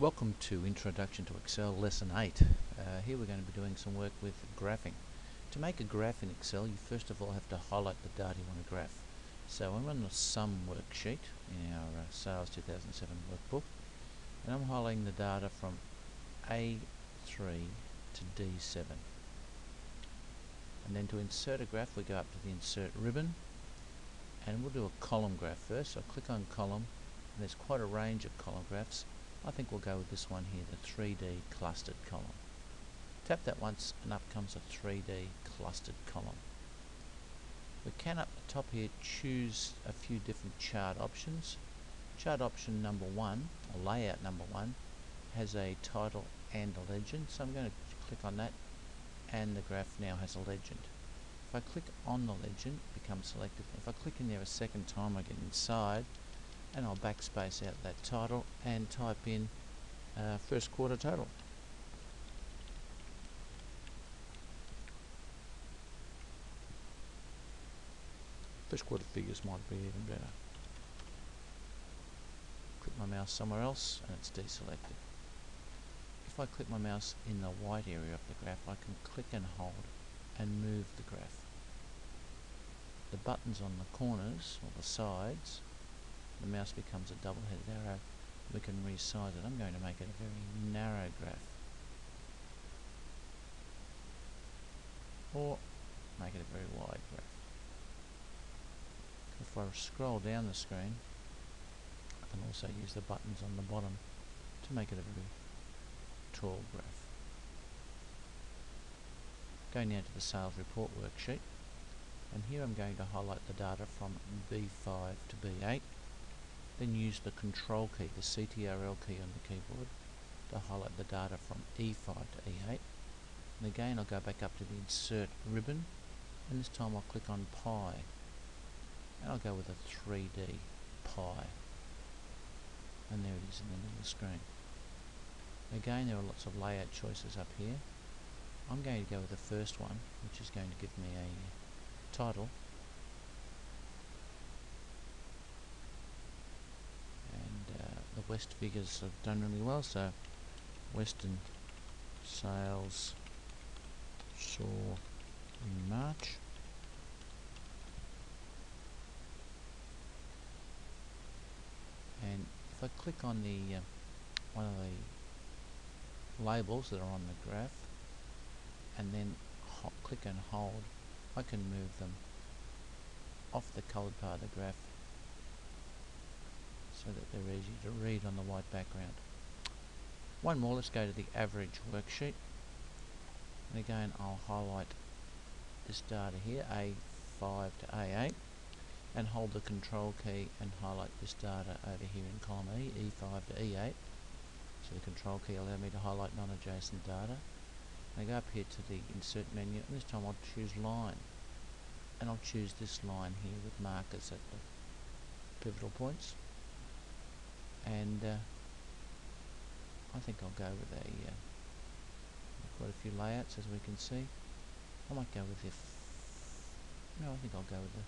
Welcome to Introduction to Excel Lesson 8. Here we're going to be doing some work with graphing. To make a graph in Excel, you first of all have to highlight the data you want to graph. So I'm on the sum worksheet in our Sales 2007 workbook, and I'm highlighting the data from A3 to D7. And then to insert a graph, we go up to the Insert ribbon, and we'll do a column graph first. So click on Column, and there's quite a range of column graphs. I think we'll go with this one here, the 3D clustered column. Tap that once and up comes a 3D clustered column. We can up the top here choose a few different chart options. Chart option number 1, or layout number 1, has a title and a legend. So I'm going to click on that, and the graph now has a legend. If I click on the legend, it becomes selected. If I click in there a second time, I get inside, and I'll backspace out that title and type in first quarter total. First quarter figures might be even better. Click my mouse somewhere else and it's deselected. If I click my mouse in the white area of the graph, I can click and hold and move the graph. The buttons on the corners or the sides, the mouse becomes a double-headed arrow. We can resize it. I'm going to make it a very narrow graph, or make it a very wide graph. If I scroll down the screen, I can also use the buttons on the bottom to make it a very tall graph. Going now to the sales report worksheet, and here I'm going to highlight the data from B5 to B8. Then use the Control key, the CTRL key on the keyboard, to highlight the data from E5 to E8. And again, I'll go back up to the Insert ribbon, and this time I'll click on Pi, and I'll go with a 3D Pi. And there it is in the middle of the screen. Again, there are lots of layout choices up here. I'm going to go with the first one, which is going to give me a title. The West figures have done really well, so Western sales saw in March. And if I click on the one of the labels that are on the graph, and then click and hold, I can move them off the coloured part of the graph so that they're easy to read on the white background. One more, let's go to the average worksheet. And again, I'll highlight this data here, A5 to A8, and hold the Control key and highlight this data over here in column E, E5 to E8. So the Control key allows me to highlight non-adjacent data. I go up here to the Insert menu, and this time I'll choose Line. And I'll choose this line here with markers at the pivotal points. And I think I'll go with quite a few layouts, as we can see. I might go with I think I'll go with the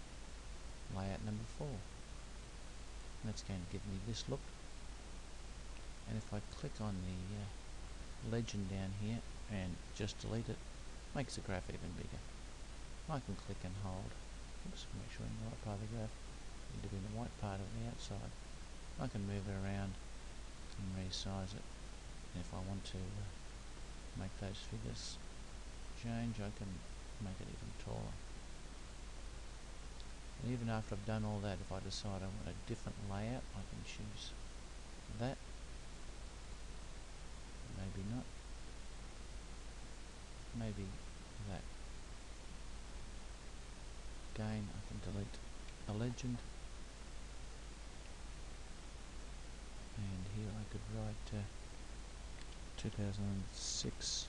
layout number 4. And that's going to give me this look. And if I click on the legend down here and just delete it, makes the graph even bigger. I can click and hold. Oops, make sure I'm in the right part of the graph. Need to be in the white part of the outside. I can move it around and resize it. And if I want to make those figures change, I can make it even taller. And even after I've done all that, if I decide I want a different layout, I can choose that. Maybe not. Maybe that. Again, I can delete a legend. And here I could write 2006-2008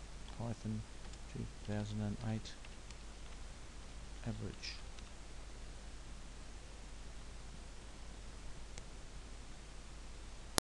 average.